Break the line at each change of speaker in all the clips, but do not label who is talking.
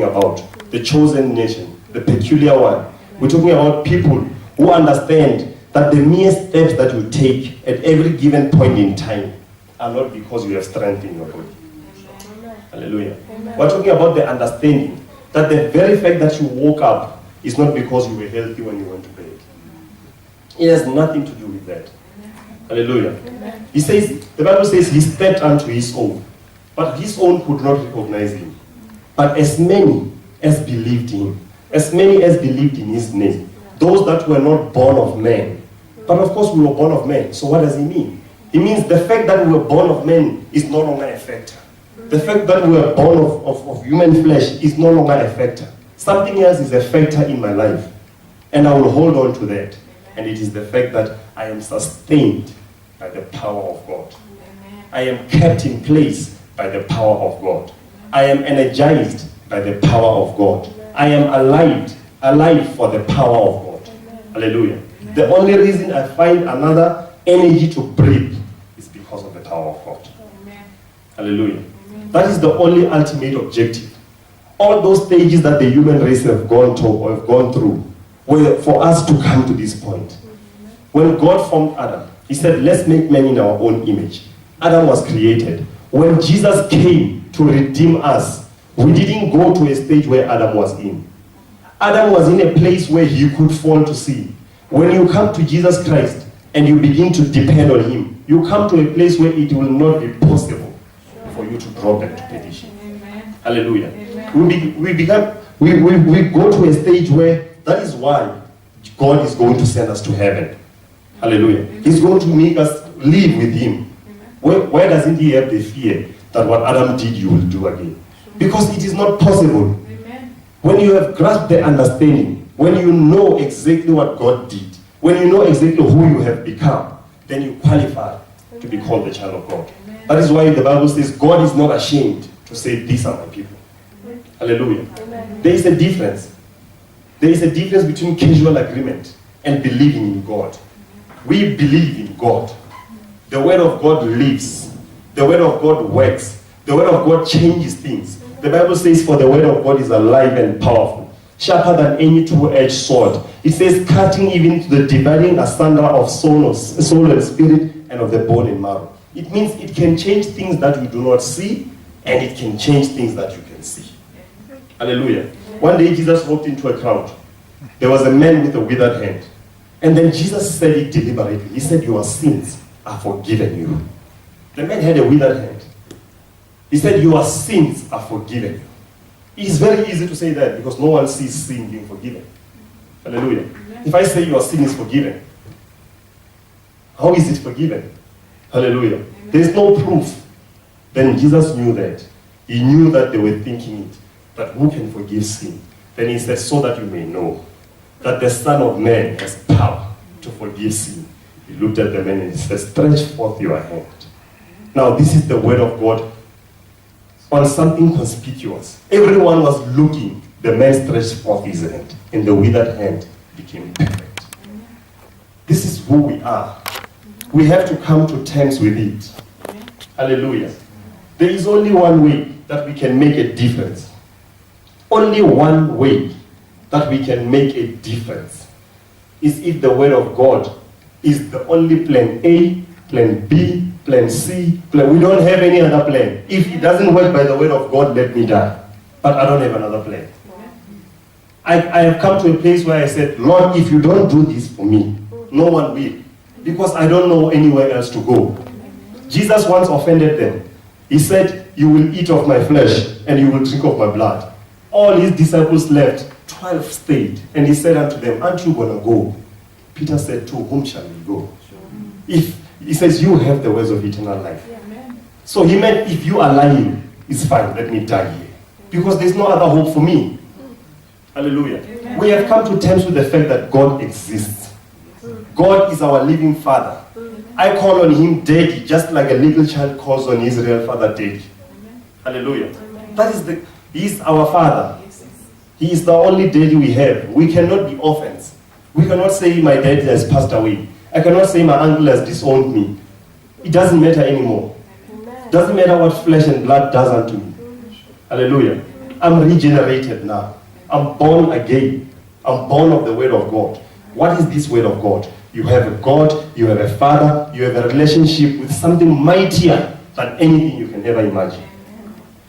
talking about the chosen nation, the peculiar one. We're talking about people who understand that the mere steps that you take at every given point in time are not because you have strength in your body. Hallelujah. We're talking about the understanding that the very fact that you woke up is not because you were healthy when you went to bed. It has nothing to do with that. Hallelujah. He says, the Bible says he stepped unto his own, but his own could not recognize him. But as many as believed him, as many as believed in his name, those that were not born of men. But of course we were born of men. So what does he mean? He means the fact that we were born of men is no longer a factor. The fact that we were born of human flesh is no longer a factor. Something else is a factor in my life. And I will hold on to that. And it is the fact that I am sustained by the power of God. I am kept in place by the power of God. I am energized by the power of God. I am alive for the power of God. Hallelujah. The only reason I find another energy to breathe is because of the power of God. Hallelujah. That is the only ultimate objective. All those stages that the human race have gone to or have gone through were for us to come to this point. When God formed Adam, he said, let's make man in our own image. Adam was created. When Jesus came to redeem us, we didn't go to a stage where Adam was in. Adam was in a place where he could fall to sin. When you come to Jesus Christ and you begin to depend on him, you come to a place where it will not be possible for you to drop back to perdition. Hallelujah. We go to a stage where that is why God is going to send us to heaven. Hallelujah. He's going to make us live with him. Where doesn't he have the fear that what Adam did you will do again? Because it is not possible. When you have grasped the understanding, when you know exactly what God did, when you know exactly who you have become, then you qualify to be called the child of God. That is why the Bible says God is not ashamed to say these are my people. Hallelujah. There is a difference. There is a difference between casual agreement and believing in God. We believe in God. The word of God lives. The word of God works. The word of God changes things. The Bible says, for the word of God is alive and powerful, sharper than any two-edged sword. It says, cutting even to the dividing asunder of soul and spirit and of the bone and marrow. It means it can change things that you do not see, and it can change things that you can see. Hallelujah. One day Jesus walked into a crowd. There was a man with a withered hand. And then Jesus said it deliberately. He said, your sins are forgiven you. The man had a withered hand. He said, your sins are forgiven you. It is very easy to say that because no one sees sin being forgiven. Hallelujah. If I say your sin is forgiven, how is it forgiven? Hallelujah. There is no proof. Then Jesus knew that. He knew that they were thinking it. But who can forgive sin? Then he said, so that you may know that the Son of Man has power to forgive sin. He looked at the man and he said, stretch forth your hand. Now this is the word of God on something conspicuous. Everyone was looking. The man stretched forth his hand, and the withered hand became perfect. This is who we are. We have to come to terms with it. Hallelujah. There is only one way that we can make a difference. Only one way that we can make a difference is if the word of God is the only plan A, plan B, plan C, plan. We don't have any other plan. If it doesn't work by the word of God, let me die. But I don't have another plan. I have come to a place where I said, Lord, if you don't do this for me, no one will. Because I don't know anywhere else to go. Jesus once offended them. He said, you will eat of my flesh and you will drink of my blood. All his disciples left, 12 stayed. And he said unto them, aren't you going to go? Peter said, to whom shall we go? If he says, you have the words of eternal life. So he meant, if you are lying, it's fine, let me die here. Because there's no other hope for me. Hallelujah. We have come to terms with the fact that God exists. God is our living Father. I call on him Daddy, just like a little child calls on his real father Daddy. Hallelujah. He is our Father. He is the only Daddy we have. We cannot be orphans. We cannot say my dad has passed away. I cannot say my uncle has disowned me. It doesn't matter anymore. It doesn't matter what flesh and blood does unto me. Hallelujah. I'm regenerated now. I'm born again. I'm born of the word of God. What is this word of God? You have a God, you have a Father, you have a relationship with something mightier than anything you can ever imagine.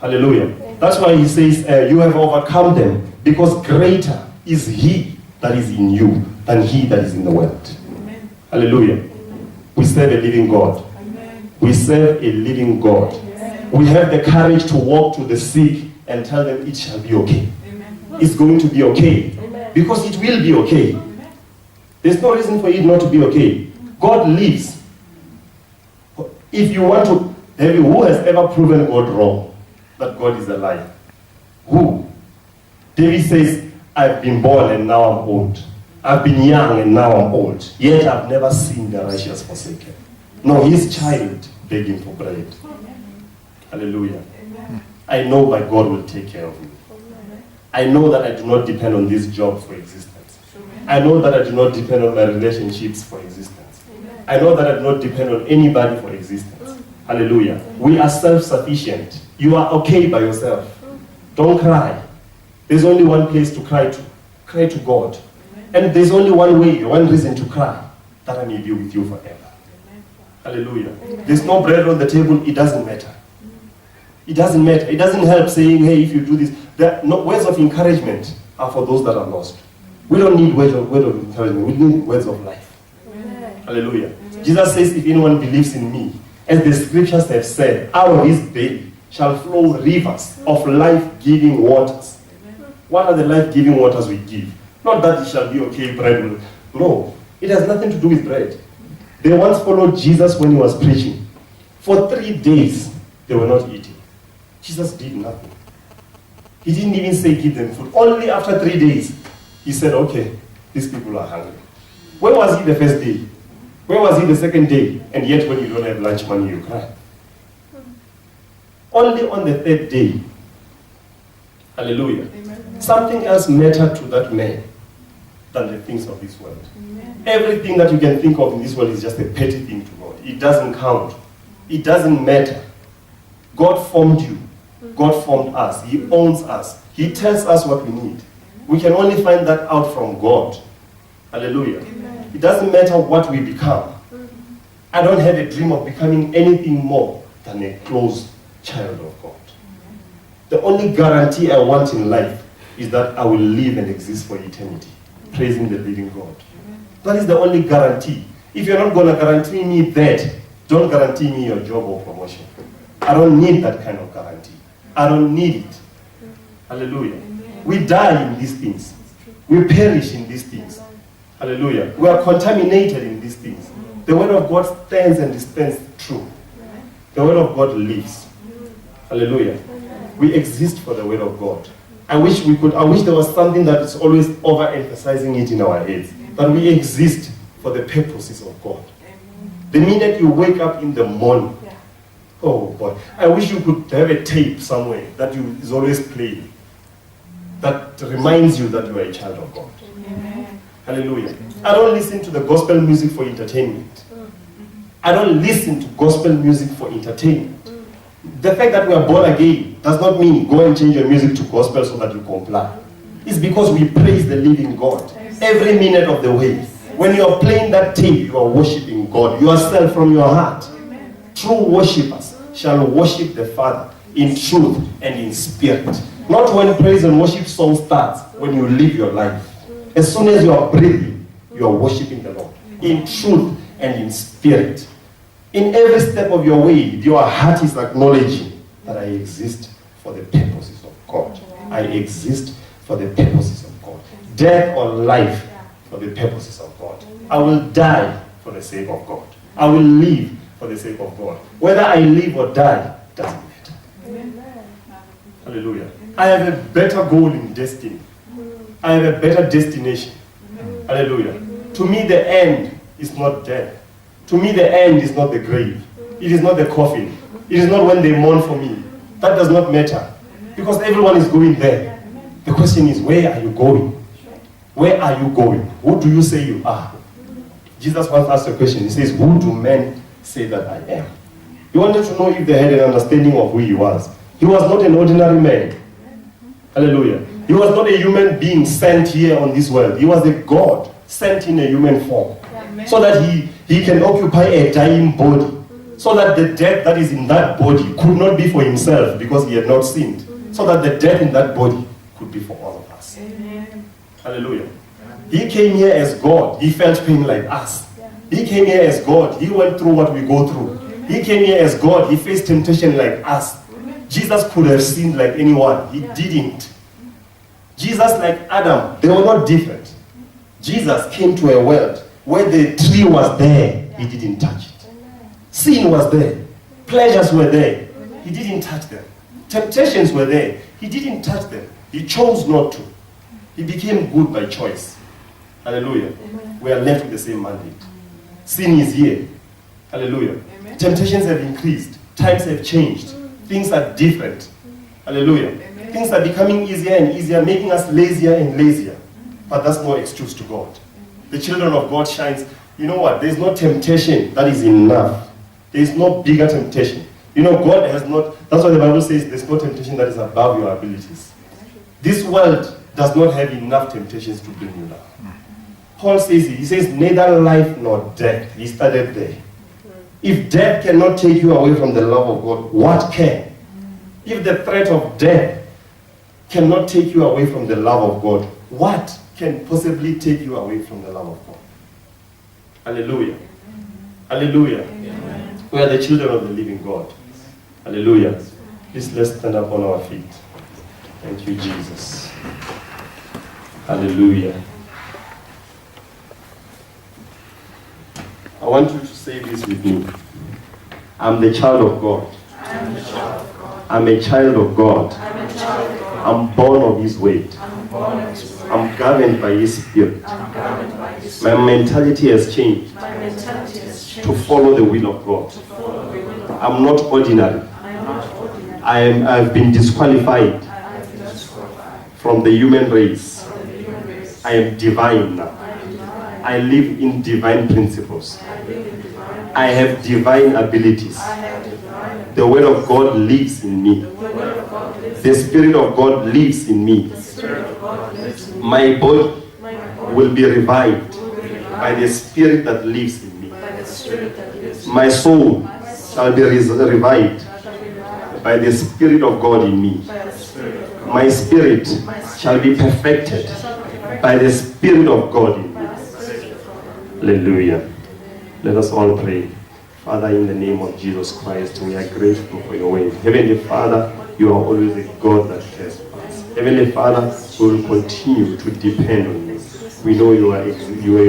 Hallelujah. That's why he says, you have overcome them, because greater is he that is in you than he that is in the world. Amen. Hallelujah. Amen. We serve a living God. Amen. We serve a living God. Amen. We have the courage to walk to the sick and tell them it shall be okay. Amen. It's going to be okay. Amen. Because it will be okay. Amen. There's no reason for it not to be okay. God lives. If you want to, who has ever proven God wrong? That God is a liar? Who? David says, I've been born and now I'm old. I've been young and now I'm old. Yet I've never seen the righteous forsaken. No, his child begging for bread. Hallelujah. I know my God will take care of me. I know that I do not depend on this job for existence. I know that I do not depend on my relationships for existence. I know that I do not depend on anybody for existence. Hallelujah. We are self-sufficient. You are okay by yourself. Don't cry. There's only one place to cry to. Cry to God. And there's only one way, one reason to cry. That I may be with you forever. Hallelujah. There's no bread on the table. It doesn't matter. It doesn't matter. It doesn't help saying, hey, if you do this. Words of encouragement are for those that are lost. We don't need words of encouragement. We need words of life. Hallelujah. Jesus says, if anyone believes in me, as the scriptures have said, out of his belly shall flow rivers of life-giving waters. What are the life-giving waters we give? Not that it shall be okay, bread will. No, it has nothing to do with bread. They once followed Jesus when he was preaching. For 3 days, they were not eating. Jesus did nothing. He didn't even say give them food. Only after 3 days, he said, okay, these people are hungry. Where was he the first day? Where was he the second day? And yet when you don't have lunch money, you cry. Only on the third day. Hallelujah. Amen. Something else mattered to that man than the things of this world. Amen. Everything that you can think of in this world is just a petty thing to God. It doesn't count. It doesn't matter. God formed you. God formed us. He owns us. He tells us what we need. We can only find that out from God. Hallelujah. Amen. It doesn't matter what we become. I don't have a dream of becoming anything more than a close child of God. The only guarantee I want in life is that I will live and exist for eternity, praising the living God. That is the only guarantee. If you're not going to guarantee me that, don't guarantee me your job or promotion. I don't need that kind of guarantee. I don't need it. Hallelujah. We die in these things. We perish in these things. Hallelujah. We are contaminated in these things. The word of God stands and stands true. The word of God lives. Hallelujah. We exist for the word of God. I wish there was something that is always overemphasizing it in our heads. That we exist for the purposes of God. The minute you wake up in the morning, oh boy, I wish you could have a tape somewhere that is always playing. That reminds you that you are a child of God. Amen. Hallelujah. I don't listen to the gospel music for entertainment. I don't listen to gospel music for entertainment. The fact that we are born again does not mean go and change your music to gospel so that you comply. It's because we praise the living God every minute of the way. When you are playing that tape, you are worshiping God yourself from your heart. True worshippers shall worship the Father in truth and in spirit. Not when praise and worship song starts, when you live your life. As soon as you are breathing, you are worshiping the Lord in truth and in spirit. In every step of your way, your heart is acknowledging that I exist for the purposes of God. I exist for the purposes of God. Death or life for the purposes of God. I will die for the sake of God. I will live for the sake of God. Whether I live or die doesn't matter. Hallelujah. I have a better goal in destiny. I have a better destination. Hallelujah. To me, the end is not death. To me, the end is not the grave. It is not the coffin. It is not when they mourn for me. That does not matter. Because everyone is going there. The question is, where are you going? Where are you going? Who do you say you are? Jesus once asked a question. He says, who do men say that I am? He wanted to know if they had an understanding of who he was. He was not an ordinary man. Hallelujah. He was not a human being sent here on this world. He was a God sent in a human form. So that he can occupy a dying body. So that the death that is in that body could not be for himself because he had not sinned. So that the death in that body could be for all of us.
Amen.
Hallelujah. He came here as God. He felt pain like us. He came here as God. He went through what we go through. He came here as God. He faced temptation like us. Jesus could have sinned like anyone. He didn't. Jesus, like Adam, they were not different. Jesus came to a world where the tree was there. He didn't touch it. Sin was there. Pleasures were there. He didn't touch them. Temptations were there. He didn't touch them. He chose not to. He became good by choice. Hallelujah. We are left with the same mandate. Sin is here. Hallelujah.
Amen.
Temptations have increased. Times have changed. Things are different. Hallelujah.
Amen.
Things are becoming easier and easier, making us lazier and lazier. But that's no excuse to God. The children of God shines. You know what? There's no temptation that is enough. There's no bigger temptation. You know, God has not, that's why the Bible says there's no temptation that is above your abilities. This world does not have enough temptations to bring you down. Paul says it. He says, neither life nor death. He started there. If death cannot take you away from the love of God, what can? If the threat of death cannot take you away from the love of God, what can possibly take you away from the love of God? Hallelujah. Hallelujah.
Amen.
We are the children of the living God. Hallelujah. Please let's stand up on our feet. Thank you, Jesus. Hallelujah. I want you to say this with me. I'm the child of God.
I'm a child of God.
I'm a child of God.
I'm a child of God.
I'm born of His weight.
I'm born of His word.
I'm governed by His Spirit.
I'm governed by His
My
Spirit.
mentality has changed
My mentality has changed
to follow the will of God.
to follow the will of God.
I'm not ordinary.
I'm not ordinary.
I've been disqualified
I am disqualified
from the human race.
from the human race.
I am divine now.
I am divine.
I live in divine principles.
I live in divine.
I have divine abilities.
I have divine.
The Word of God lives in me.
The word of God lives.
The Spirit of God lives in me.
The Spirit of God lives in me.
My body
My body
will be revived
will be revived
by the Spirit that lives in me.
by the Spirit that lives in me.
My soul shall be revived
Shall be revived
by the Spirit of God in me.
by the Spirit of God.
My spirit shall be perfected by the Spirit of God in me.
By the Spirit of God.
Hallelujah. Let us all pray. Father, in the name of Jesus Christ, we are grateful for your word. Heavenly Father, you are always a God that cares for us. Heavenly Father, we will continue to depend on you. We know your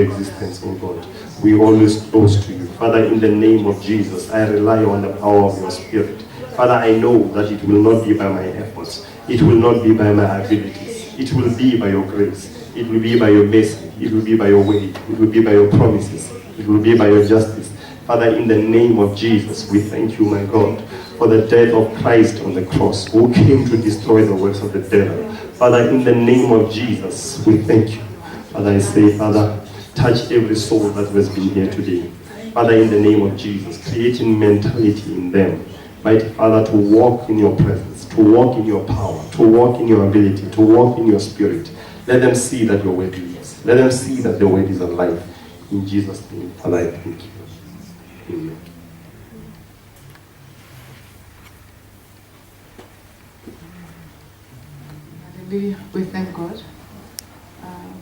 existence, oh God. We always close to you. Father, in the name of Jesus, I rely on the power of your Spirit. Father, I know that it will not be by my efforts. It will not be by my abilities. It will be by your grace. It will be by your mercy. It will be by your way. It will be by your promises. It will be by your justice. Father, in the name of Jesus, we thank you, my God, for the death of Christ on the cross, who came to destroy the works of the devil. Father, in the name of Jesus, we thank you. Father, I say, Father, touch every soul that has been here today. Father, in the name of Jesus, creating mentality in them. Mighty Father, to walk in your presence, to walk in your power, to walk in your ability, to walk in your spirit. Let them see that your word lives. Let them see that the word is alive. In Jesus' name, Father, I thank you. Amen.
Hallelujah. We thank God.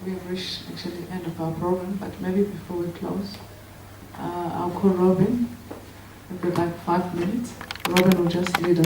We've reached actually the end of our program, but maybe before we close, I'll call Robin. We've got like 5 minutes. Robin will just lead us.